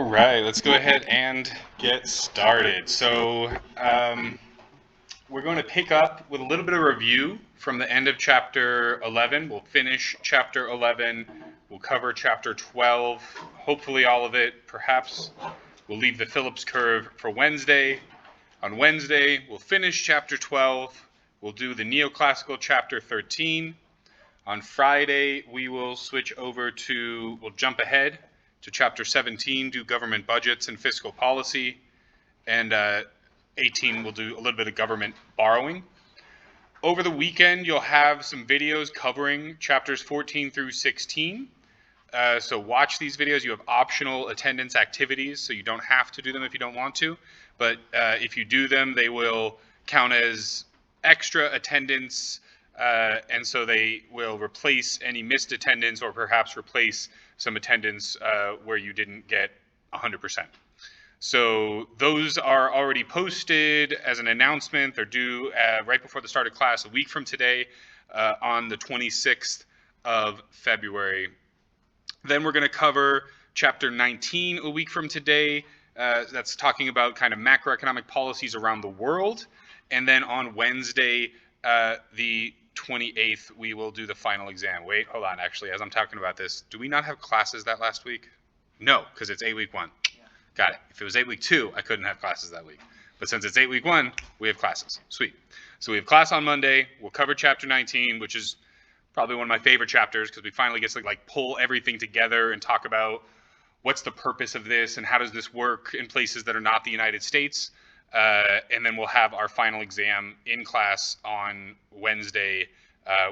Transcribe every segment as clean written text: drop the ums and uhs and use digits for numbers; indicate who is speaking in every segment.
Speaker 1: right, let's go ahead and get started. So we're going to pick up with a little bit of review from the end of chapter 11. We'll finish chapter 11. We'll cover chapter 12, hopefully all of it. Perhaps we'll leave the Phillips curve for Wednesday. On Wednesday, we'll finish chapter 12. We'll do the neoclassical chapter 13. On Friday, we will switch over to, we'll jump ahead to chapter 17, do government budgets and fiscal policy. And 18, we'll do a little bit of government borrowing. Over the weekend, you'll have some videos covering chapters 14 through 16. So watch these videos. You have optional attendance activities, so you don't have to do them if you don't want to. But if you do them, they will count as extra attendance, and so they will replace any missed attendance or perhaps replace some attendance where you didn't get 100%. So those are already posted as an announcement. They're due right before the start of class a week from today on the 26th of February. Then we're going to cover chapter 19 a week from today. That's talking about kind of macroeconomic policies around the world. And then on Wednesday, the 28th, we will do the final exam. Wait, hold on. Actually, as I'm talking about this, do we not have classes that last week? No, because it's 8 week 1. Yeah. Got it. If it was 8 week 2, I couldn't have classes that week. But since it's 8 week 1, we have classes. Sweet. So we have class on Monday. We'll cover chapter 19, which is probably one of my favorite chapters because we finally get to like pull everything together and talk about what's the purpose of this and how does this work in places that are not the United States. And then we'll have our final exam in class on Wednesday,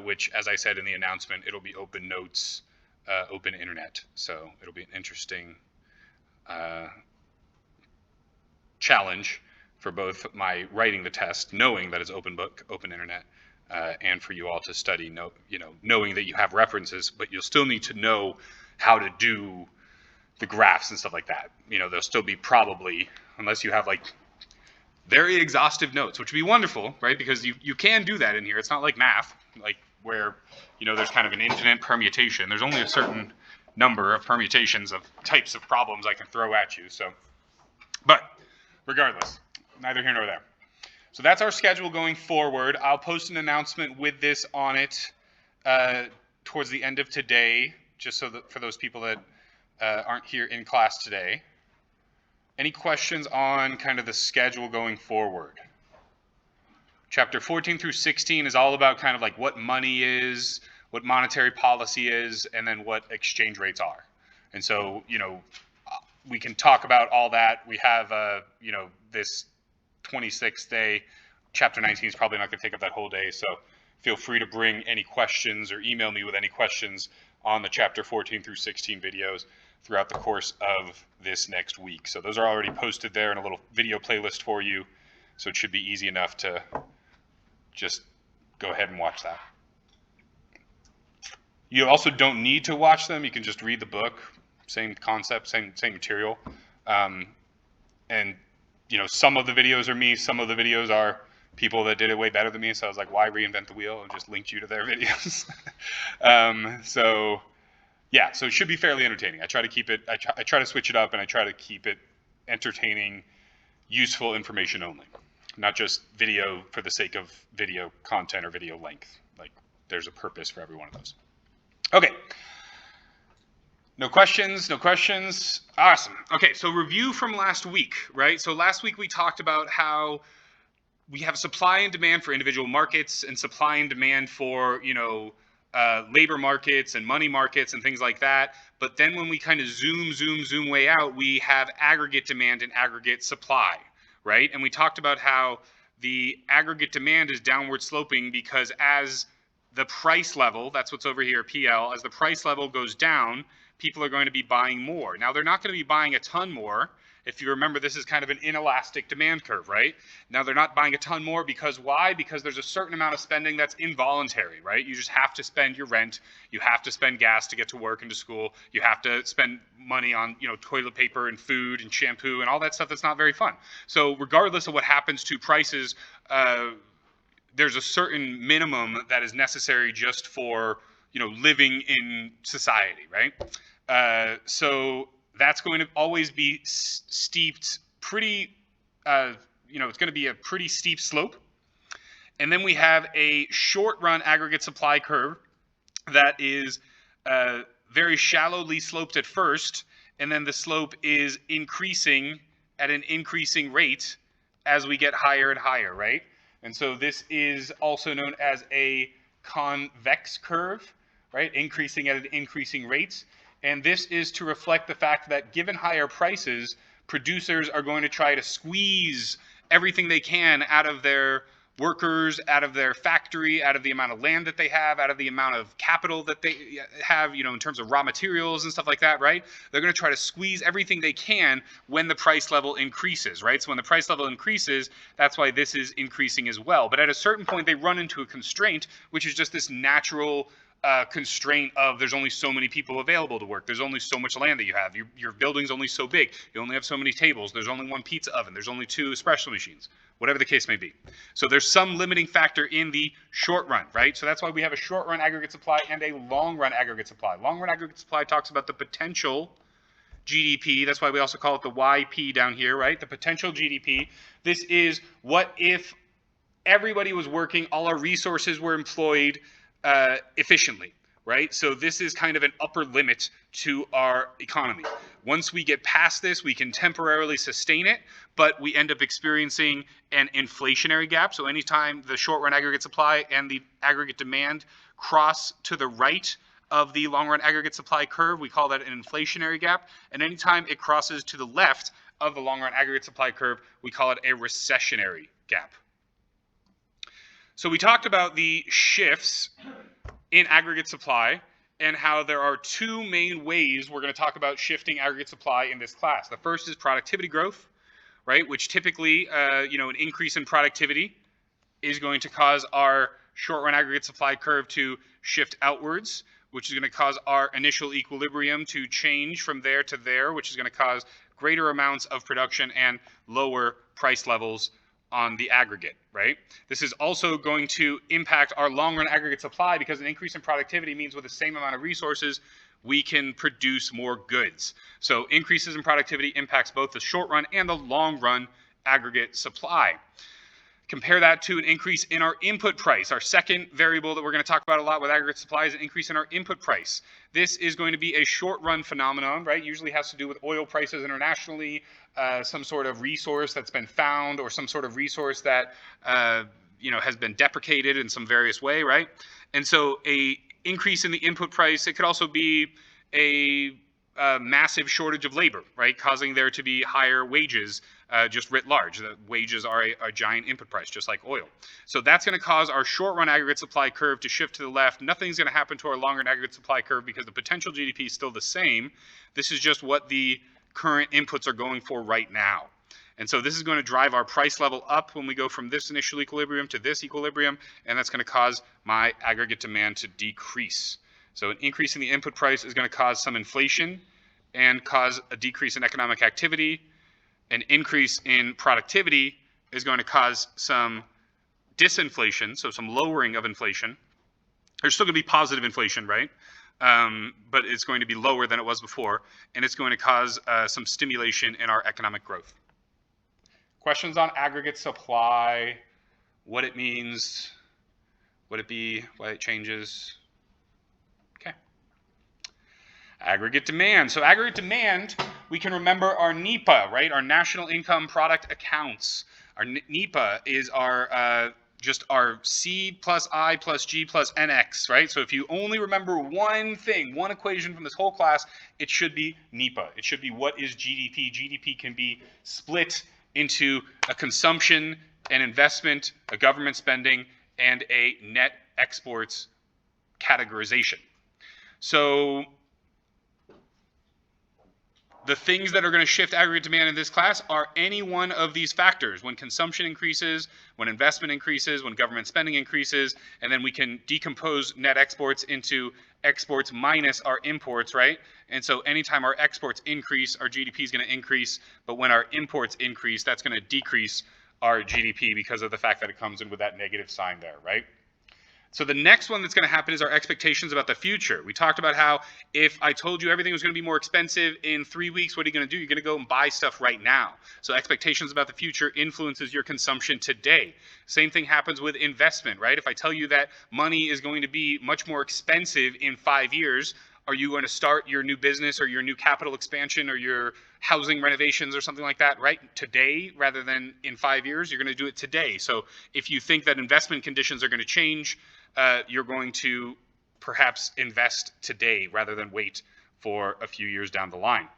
Speaker 1: which, as I said in the announcement, it'll be open notes, open internet. So it'll be an interesting challenge for both my writing the test, knowing that it's open book, open internet, and for you all to study, knowing that you have references, but you'll still need to know how to do the graphs and stuff like that. There'll still be probably, unless you have like very exhaustive notes, which would be wonderful, right? Because you can do that in here. It's not like math, like where, there's kind of an infinite permutation. There's only a certain number of permutations of types of problems I can throw at you. So, but regardless, neither here nor there. So that's our schedule going forward. I'll post an announcement with this on it towards the end of today, just so that for those people that aren't here in class today. Any questions on kind of the schedule going forward? Chapter 14 through 16 is all about kind of like what money is, what monetary policy is, and then what exchange rates are. And so, we can talk about all that. We have, this 26th day. Chapter 19 is probably not going to take up that whole day, so feel free to bring any questions or email me with any questions on the chapter 14 through 16 videos throughout the course of this next week. So those are already posted there in a little video playlist for you, so it should be easy enough to just go ahead and watch that. You also don't need to watch them. You can just read the book. Same concept, same material. And some of the videos are me, some of the videos are people that did it way better than me. So I was like, why reinvent the wheel? And just linked you to their videos. So it should be fairly entertaining. I try to keep it, I try to switch it up, and I try to keep it entertaining, useful information only. Not just video for the sake of video content or video length. Like, there's a purpose for every one of those. Okay. No questions? Awesome. Okay, so review from last week, right? So last week we talked about how we have supply and demand for individual markets and supply and demand for, labor markets and money markets and things like that. But then when we kind of zoom way out, we have aggregate demand and aggregate supply, right? And we talked about how the aggregate demand is downward sloping because as the price level, that's what's over here, PL, as the price level goes down, people are going to be buying more. Now, they're not going to be buying a ton more. If you remember, this is kind of an inelastic demand curve, right? Now, they're not buying a ton more because why? Because there's a certain amount of spending that's involuntary, right? You just have to spend your rent. You have to spend gas to get to work and to school. You have to spend money on, toilet paper and food and shampoo and all that stuff that's not very fun. So regardless of what happens to prices, there's a certain minimum that is necessary just for, living in society, right? So that's going to always be steeped pretty, it's going to be a pretty steep slope. And then we have a short run aggregate supply curve that is very shallowly sloped at first, and then the slope is increasing at an increasing rate as we get higher and higher, right? And so this is also known as a convex curve, right? Increasing at an increasing rate. And this is to reflect the fact that given higher prices, producers are going to try to squeeze everything they can out of their workers, out of their factory, out of the amount of land that they have, out of the amount of capital that they have, in terms of raw materials and stuff like that, right? They're going to try to squeeze everything they can when the price level increases, right? So when the price level increases, that's why this is increasing as well. But at a certain point, they run into a constraint, which is just this natural constraint of there's only so many people available to work. There's only so much land that you have. Your building's only so big. You only have so many tables. There's only one pizza oven. There's only 2 espresso machines, whatever the case may be. So there's some limiting factor in the short run, right? So that's why we have a short run aggregate supply and a long run aggregate supply. Long run aggregate supply talks about the potential GDP. That's why we also call it the YP down here, right? The potential GDP. This is what if everybody was working, all our resources were employed efficiently, right? So this is kind of an upper limit to our economy. Once we get past this, we can temporarily sustain it, but we end up experiencing an inflationary gap. So anytime the short run aggregate supply and the aggregate demand cross to the right of the long run aggregate supply curve, we call that an inflationary gap. And anytime it crosses to the left of the long run aggregate supply curve, we call it a recessionary gap. So we talked about the shifts in aggregate supply and how there are 2 main ways we're going to talk about shifting aggregate supply in this class. The first is productivity growth, right? Which typically, an increase in productivity is going to cause our short run aggregate supply curve to shift outwards, which is going to cause our initial equilibrium to change from there to there, which is going to cause greater amounts of production and lower price levels on the aggregate, right? This is also going to impact our long-run aggregate supply because an increase in productivity means with the same amount of resources, we can produce more goods. So increases in productivity impacts both the short-run and the long-run aggregate supply. Compare that to an increase in our input price. Our second variable that we're going to talk about a lot with aggregate supply is an increase in our input price. This is going to be a short-run phenomenon, right? Usually has to do with oil prices internationally, some sort of resource that's been found, or some sort of resource that has been deprecated in some various way, right? And so a increase in the input price, it could also be a massive shortage of labor, right? Causing there to be higher wages, just writ large. The wages are a giant input price, just like oil. So that's going to cause our short-run aggregate supply curve to shift to the left. Nothing's going to happen to our long-run aggregate supply curve because the potential GDP is still the same. This is just what the current inputs are going for right now. And so this is going to drive our price level up when we go from this initial equilibrium to this equilibrium, and that's going to cause my aggregate demand to decrease. So an increase in the input price is going to cause some inflation and cause a decrease in economic activity. An increase in productivity is going to cause some disinflation, so some lowering of inflation. There's still going to be positive inflation, right? But it's going to be lower than it was before, and it's going to cause some stimulation in our economic growth. Questions on aggregate supply, what it means, what it be, why it changes? Okay. Aggregate demand. So aggregate demand, we can remember our NEPA, right? Our National Income Product Accounts. Our NEPA is our just our C plus I plus G plus NX, right? So if you only remember one thing, one equation from this whole class, it should be NEPA. It should be what is GDP. GDP can be split into a consumption, an investment, a government spending, and a net exports categorization. So the things that are going to shift aggregate demand in this class are any one of these factors. When consumption increases, when investment increases, when government spending increases, and then we can decompose net exports into exports minus our imports, right? And so anytime our exports increase, our GDP is going to increase, but when our imports increase, that's going to decrease our GDP because of the fact that it comes in with that negative sign there, right? So the next one that's going to happen is our expectations about the future. We talked about how if I told you everything was going to be more expensive in 3 weeks, what are you going to do? You're going to go and buy stuff right now. So expectations about the future influences your consumption today. Same thing happens with investment, right? If I tell you that money is going to be much more expensive in 5 years, are you going to start your new business or your new capital expansion or your housing renovations or something like that right today rather than in 5 years? You're going to do it today. So if you think that investment conditions are going to change, you're going to perhaps invest today rather than wait for a few years down the line.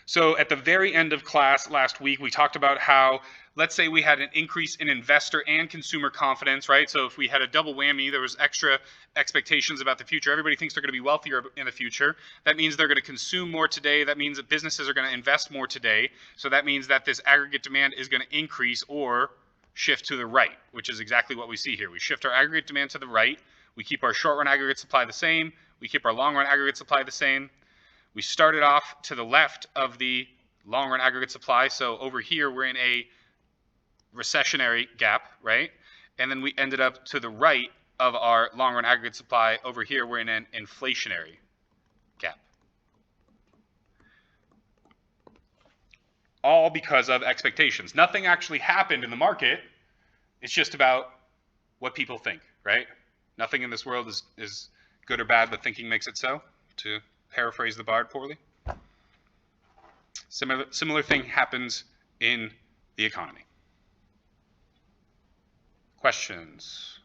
Speaker 1: So at the very end of class last week, we talked about how, let's say we had an increase in investor and consumer confidence, right? So if we had a double whammy, there was extra expectations about the future. Everybody thinks they're going to be wealthier in the future. That means they're going to consume more today. That means that businesses are going to invest more today. So that means that this aggregate demand is going to increase or shift to the right, which is exactly what we see here. We shift our aggregate demand to the right. We keep our short-run aggregate supply the same. We keep our long-run aggregate supply the same. We started off to the left of the long-run aggregate supply. So over here, we're in a recessionary gap, right? And then we ended up to the right of our long-run aggregate supply. Over here, we're in an inflationary gap. All because of expectations. Nothing actually happened in the market. It's just about what people think, right? Nothing in this world is good or bad, but thinking makes it so, to paraphrase the bard poorly. Similar thing happens in the economy. Questions?